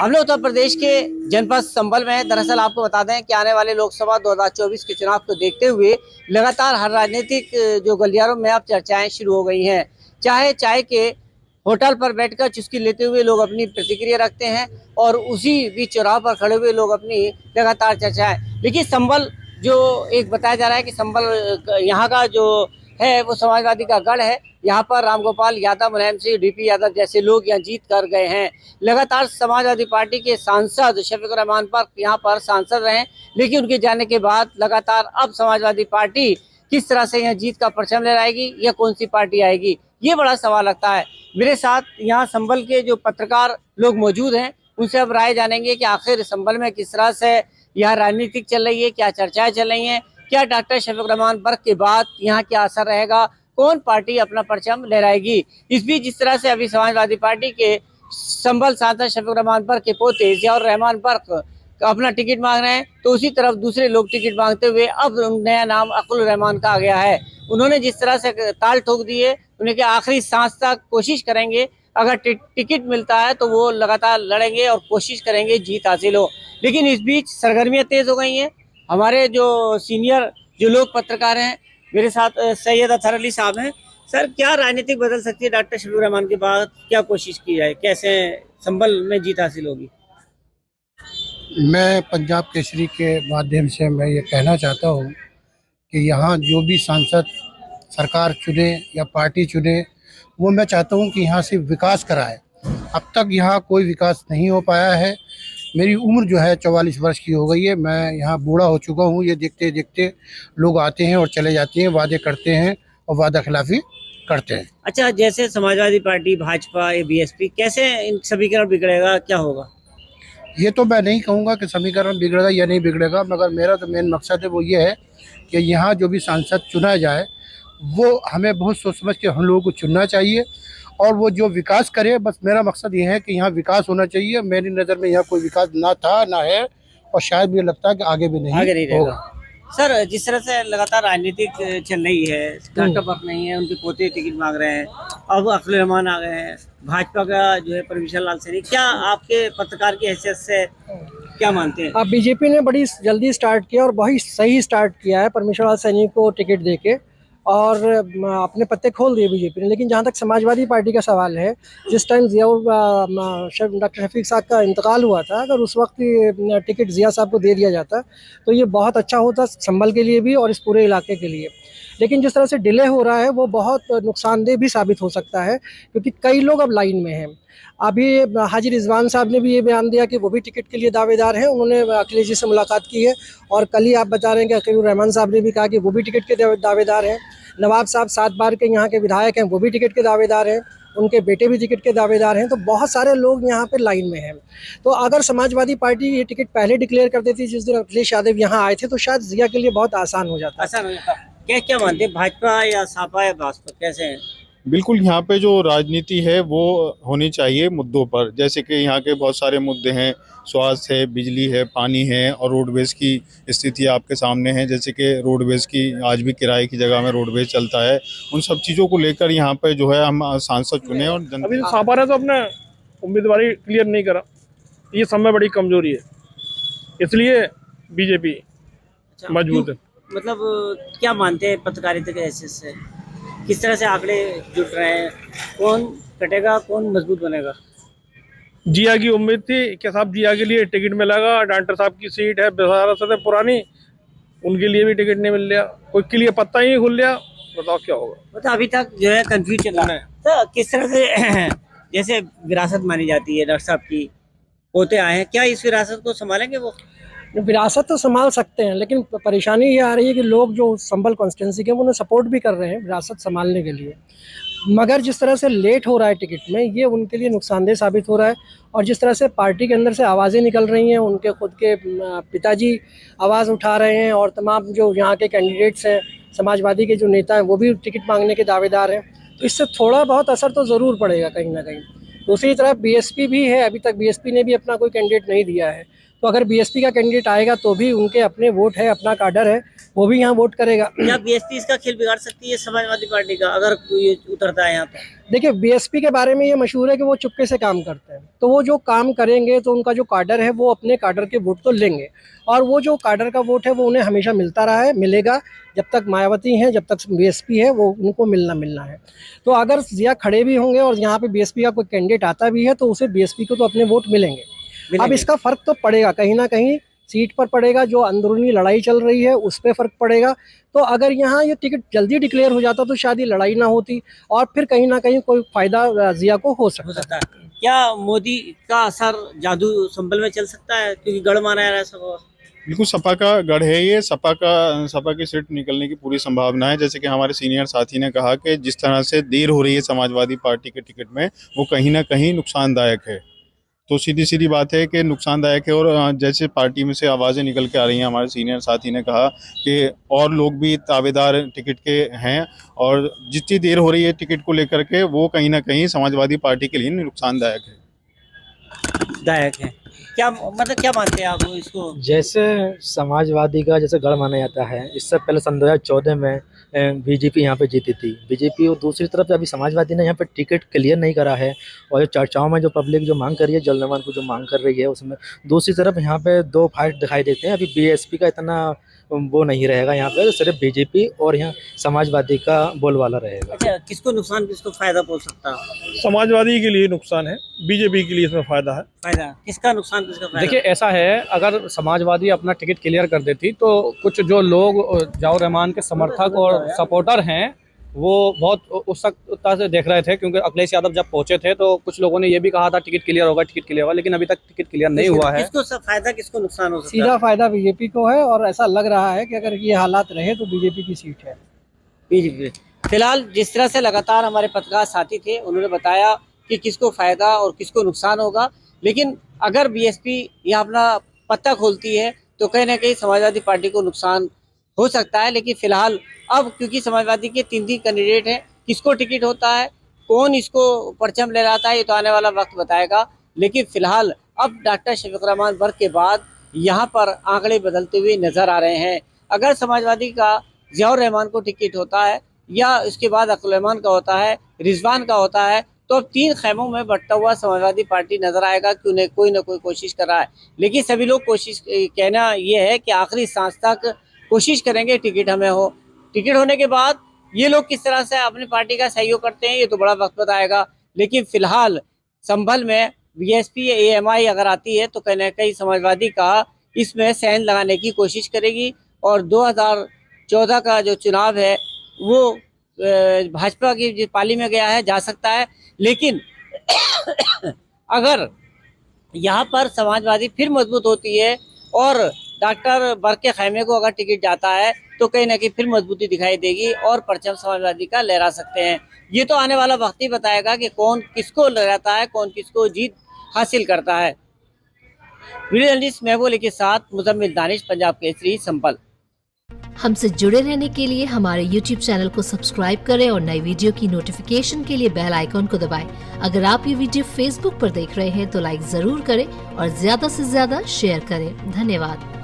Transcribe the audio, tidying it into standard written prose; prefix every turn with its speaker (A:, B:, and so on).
A: हम लोग उत्तर प्रदेश के जनपद संभल में हैं। दरअसल आपको बता दें कि आने वाले लोकसभा 2024 के चुनाव को देखते हुए लगातार हर राजनीतिक जो गलियारों में अब चर्चाएं शुरू हो गई हैं। चाहे चाय के होटल पर बैठकर चुस्की लेते हुए लोग अपनी प्रतिक्रिया रखते हैं और उसी बीच चौराहे पर खड़े हुए लोग अपनी लगातार चर्चाएं। लेकिन संभल जो एक बताया जा रहा है कि संभल यहाँ का जो है वो समाजवादी का गढ़ है। यहाँ पर रामगोपाल यादव, मुलायम सिंह, डीपी यादव जैसे लोग यहाँ जीत कर गए हैं। लगातार समाजवादी पार्टी के सांसद शफीक रहमान पर यहाँ पर सांसद रहे, लेकिन उनके जाने के बाद लगातार अब समाजवादी पार्टी किस तरह से यहाँ जीत का परचम लहराएगी या कौन सी पार्टी आएगी, ये बड़ा सवाल लगता है। मेरे साथ यहाँ संभल के जो पत्रकार लोग मौजूद हैं, उनसे अब राय जानेंगे कि आखिर संभल में किस तरह से यह राजनीतिक चल रही है, क्या चर्चाएं चल रही हैं, क्या डॉक्टर शफीक रहमान बर्क के बाद यहाँ क्या असर रहेगा, कौन पार्टी अपना परचम लहराएगी। इस बीच जिस तरह से अभी समाजवादी पार्टी के संभल सांसद शफीक रहमान बर्क के पोते जियाउर रहमान बर्क अपना टिकट मांग रहे हैं, तो उसी तरफ दूसरे लोग टिकट मांगते हुए अब नया नाम अकुल रहमान का आ गया है। उन्होंने जिस तरह से ताल ठोक दी है, उन्हें कि आखिरी सांस तक कोशिश करेंगे, अगर टिकट मिलता है तो वो लगातार लड़ेंगे और कोशिश करेंगे जीत हासिल हो। लेकिन इस बीच सरगर्मियां तेज हो गई हैं। हमारे जो सीनियर जो लोग पत्रकार हैं, मेरे साथ सैयद अतहर अली साहब हैं। सर, क्या राजनीतिक बदल सकती है डॉक्टर शफीक रहमान के बाद? क्या कोशिश की जाए, कैसे संभल में जीत हासिल होगी?
B: मैं पंजाब केसरी के माध्यम से मैं ये कहना चाहता हूँ कि यहाँ जो भी सांसद सरकार चुने या पार्टी चुने, वो मैं चाहता हूँ कि यहाँ से विकास कराए। अब तक यहाँ कोई विकास नहीं हो पाया है। मेरी उम्र जो है 44 वर्ष की हो गई है। मैं यहाँ बूढ़ा हो चुका हूँ। ये देखते देखते लोग आते हैं और चले जाते हैं, वादे करते हैं और वादा खिलाफी करते हैं।
A: अच्छा, जैसे समाजवादी पार्टी, भाजपा या बीएसपी, कैसे इन समीकरण बिगड़ेगा, क्या होगा?
B: ये तो मैं नहीं कहूँगा कि समीकरण बिगड़ेगा या नहीं बिगड़ेगा, मगर मेरा तो मेन मकसद है वो ये है कि यहाँ जो भी सांसद चुना जाए वो हमें बहुत सोच समझ के हम लोगों को चुनना चाहिए और वो जो विकास करे। बस मेरा मकसद ये है कि यहाँ विकास होना चाहिए। मेरी नज़र में यहाँ कोई विकास ना था ना है और शायद मुझे लगता है कि आगे भी नहीं होगा।
A: सर, जिस तरह से लगातार राजनीतिक चल रही है, डॉक्टर बर्क नहीं है, उनके पोते टिकट मांग रहे हैं, अब अकुल रहमान आ गए हैं, भाजपा का जो है परमिशन लाल सैनी, क्या आपके पत्रकार की हैसियत से क्या मानते हैं?
C: अब बीजेपी ने बड़ी जल्दी स्टार्ट किया और बहुत सही स्टार्ट किया है परमेश्वर लाल सैनी को टिकट देके, और अपने पत्ते खोल दिए बीजेपी ने। लेकिन जहाँ तक समाजवादी पार्टी का सवाल है, जिस टाइम डॉक्टर शफीक साहब का इंतकाल हुआ था, अगर उस वक्त टिकट जिया साहब को दे दिया जाता तो ये बहुत अच्छा होता संभल के लिए भी और इस पूरे इलाके के लिए। लेकिन जिस तरह से डिले हो रहा है वो बहुत नुकसानदेह भी साबित हो सकता है, क्योंकि कई लोग अब लाइन में हैं। अभी हाजी रिजवान साहब ने भी ये बयान दिया कि वो भी टिकट के लिए दावेदार हैं। उन्होंने अखिलेश जी से मुलाकात की है और कल ही आप बता रहे हैं कि अकील रहमान साहब ने भी कहा कि वो भी टिकट के दावेदार हैं। नवाब साहब 7 बार के यहाँ के विधायक हैं, वो भी टिकट के दावेदार हैं। उनके बेटे भी टिकट के दावेदार हैं। तो बहुत सारे लोग यहाँ पे लाइन में हैं। तो अगर समाजवादी पार्टी ये टिकट पहले डिक्लेयर कर देती जिस दिन अखिलेश यादव यहाँ आए थे, तो शायद जिया के लिए बहुत आसान हो जाता।
A: आसान हो जाता। क्या मानते हैं, भाजपा या सपा या बसपा, कैसे हैं?
D: बिल्कुल, यहाँ पे जो राजनीति है वो होनी चाहिए मुद्दों पर। जैसे कि यहाँ के बहुत सारे मुद्दे हैं, स्वास्थ्य है, बिजली है, पानी है और रोडवेज की स्थिति आपके सामने है। जैसे कि रोडवेज की आज भी किराए की जगह में रोडवेज चलता है। उन सब चीज़ों को लेकर यहाँ पे जो है हम सांसद चुने और
E: अभी सपा ने तो अपने उम्मीदवारी क्लियर नहीं करा, ये समय बड़ी कमजोरी है, इसलिए बीजेपी मजबूत है।
A: मतलब क्या मानते हैं पत्रकारिता के हैसियत से, किस तरह से आंकड़े जुट रहे हैं, कौन कटेगा, कौन मजबूत बनेगा?
E: जिया की उम्मीद थी कि साहब जिया के लिए टिकट मिलेगा, डॉक्टर साहब की सीट है 12 पुरानी, उनके लिए भी टिकट नहीं मिल रहा, कोई के लिए पत्ता ही नहीं खुल रहा। बताओ क्या होगा?
A: मतलब अभी तक जो है कंफ्यूज चल रहा है। तो किस तरह से जैसे विरासत मानी जाती है, डॉक्टर साहब की पोते आए हैं, क्या इस विरासत को संभालेंगे? वो
C: विरासत तो संभाल सकते हैं, लेकिन परेशानी ये आ रही है कि लोग जो संभल कॉन्स्टिट्यूंसी के उन्हें सपोर्ट भी कर रहे हैं विरासत संभालने के लिए, मगर जिस तरह से लेट हो रहा है टिकट में, ये उनके लिए नुकसानदेह साबित हो रहा है। और जिस तरह से पार्टी के अंदर से आवाज़ें निकल रही हैं, उनके खुद के पिताजी आवाज़ उठा रहे हैं और तमाम जो यहाँ के कैंडिडेट्स हैं, समाजवादी के जो नेता हैं, वो भी टिकट मांगने के दावेदार हैं। तो इससे थोड़ा बहुत असर तो ज़रूर पड़ेगा कहीं ना कहीं। दूसरी तरफ बीएसपी भी है, अभी तक बीएसपी ने भी अपना कोई कैंडिडेट नहीं दिया है। तो अगर बीएसपी का कैंडिडेट आएगा तो भी उनके अपने वोट है, अपना काडर है, वो भी यहाँ वोट करेगा।
A: क्या बीएसपी इसका खेल बिगाड़ सकती है समाजवादी पार्टी का, अगर कोई उतरता है यहाँ पर?
C: देखिए बीएसपी के बारे में ये मशहूर है कि वो चुपके से काम करते हैं, तो वो जो काम करेंगे तो उनका जो काडर है वो अपने काडर के वोट तो लेंगे, और वो जो काडर का वोट है वो उन्हें हमेशा मिलता रहा है, मिलेगा जब तक मायावती हैं, जब तक बीएसपी है, वो उनको मिलना है। तो अगर जिया खड़े भी होंगे और यहाँ पे बीएसपी का कोई कैंडिडेट आता भी है तो उसे बीएसपी को तो अपने वोट मिलेंगे। अब इसका फर्क तो पड़ेगा कहीं ना कहीं, सीट पर पड़ेगा, जो अंदरूनी लड़ाई चल रही है उस पर फर्क पड़ेगा। तो अगर यहाँ ये टिकट जल्दी डिक्लेयर हो जाता तो शायद ये लड़ाई ना होती और फिर कहीं ना कहीं कोई फायदा जिया को हो सकता है।
A: क्या मोदी का असर जादू संभल में चल सकता है, क्योंकि गढ़ माना जा रहा है सब?
D: बिल्कुल सपा का गढ़ है ये, सपा की सीट निकलने की पूरी संभावना है। जैसे कि हमारे सीनियर साथी ने कहा कि जिस तरह से देर हो रही है समाजवादी पार्टी के टिकट में, वो कहीं ना कहीं नुकसानदायक है। तो सीधी सीधी बात है कि नुकसानदायक है। और जैसे पार्टी में से आवाज़ें निकल के आ रही हैं, हमारे सीनियर साथी ने कहा कि और लोग भी दावेदार टिकट के हैं, और जितनी देर हो रही है टिकट को लेकर के वो कहीं ना कहीं समाजवादी पार्टी के लिए नुकसानदायक है।
A: क्या मतलब क्या मानते हैं आप इसको?
F: जैसे समाजवादी का जैसे गढ़ माना जाता है, इससे पहले सन 2014 में बीजेपी यहाँ पे जीती थी बीजेपी, और दूसरी तरफ अभी समाजवादी ने यहाँ पे टिकट क्लियर नहीं करा है, और जो चर्चाओं में जो पब्लिक जो मांग कर रही है, जलनवान को जो मांग कर रही है, उसमें दूसरी तरफ यहाँ पे दो फाइट दिखाई देते हैं। अभी बीएसपी का इतना वो नहीं रहेगा यहाँ पे, सिर्फ बीजेपी और यहाँ समाजवादी का बोलबाला रहेगा।
A: अच्छा, किसको नुकसान किसको फायदा पहुंच सकता है?
E: समाजवादी के लिए नुकसान है, बीजेपी के लिए इसमें फायदा है।
A: फायदा किसका, नुकसान किसका फायदा?
G: देखिए ऐसा है, अगर समाजवादी अपना टिकट क्लियर कर देती तो कुछ जो लोग ज़ियाउर रहमान के समर्थक और सपोर्टर हैं वो बहुत उत्सुकता से देख रहे थे, क्योंकि अखिलेश यादव जब पहुंचे थे तो कुछ लोगों ने ये भी कहा था टिकट क्लियर होगा, लेकिन अभी तक टिकट क्लियर नहीं हुआ है।
A: किसको फायदा किसको नुकसान हो सकता है?
C: सीधा फायदा बीजेपी को है, और ऐसा लग रहा है कि अगर ये हालात रहे तो बीजेपी की सीट है।
A: बीजेपी फिलहाल जिस तरह से लगातार हमारे पत्रकार साथी थे, उन्होंने बताया कि किसको फायदा और किसको नुकसान होगा, लेकिन अगर बीएसपी यह अपना पत्ता खोलती है तो कहीं ना कहीं समाजवादी पार्टी को नुकसान हो सकता है। लेकिन फिलहाल अब क्योंकि समाजवादी के 3 कैंडिडेट हैं, किसको टिकट होता है, कौन इसको परचम ले जाता है, ये तो आने वाला वक्त बताएगा। लेकिन फिलहाल अब डॉक्टर शफीक रहमान वर्ग के बाद यहाँ पर आंकड़े बदलते हुए नजर आ रहे हैं। अगर समाजवादी का ज़ियाउर रहमान को टिकट होता है या उसके बाद अब्दुल रहमान का होता है, रिजवान का होता है, तो अब 3 खेमों में बंटता हुआ समाजवादी पार्टी नजर आएगा कि उन्हें कोई ना कोई कोशिश कर रहा है। लेकिन सभी लोग कोशिश कहना यह है कि आखिरी सांस तक कोशिश करेंगे टिकट हमें हो। टिकट होने के बाद ये लोग किस तरह से अपनी पार्टी का सहयोग करते हैं ये तो बड़ा वक्त बताएगा। लेकिन फिलहाल संभल में बीएसपी एएमआई अगर आती है तो कहीं ना कहीं समाजवादी का इसमें सेंध लगाने की कोशिश करेगी, और 2014 का जो चुनाव है वो भाजपा की पाली में गया है, जा सकता है। लेकिन अगर यहाँ पर समाजवादी फिर मजबूत होती है और डॉक्टर वर्ग के खेमे को अगर टिकट जाता है तो कहीं ना कहीं फिर मजबूती दिखाई देगी और परचम समाजवादी का लहरा सकते हैं। ये तो आने वाला वक्त ही बताएगा कि कौन किसको लहराता है, कौन किसको जीत हासिल करता है। वीडियो जर्नलिस्ट महबूब अली के साथ मुजम्मिल दानिश, पंजाब केसरी, संभल।
H: हमसे जुड़े रहने के लिए हमारे YouTube चैनल को सब्सक्राइब करें और नई वीडियो की नोटिफिकेशन के लिए बेल आइकॉन को दबाएं। अगर आप ये वीडियो Facebook पर देख रहे हैं तो लाइक जरूर करें और ज्यादा से ज्यादा शेयर करें। धन्यवाद।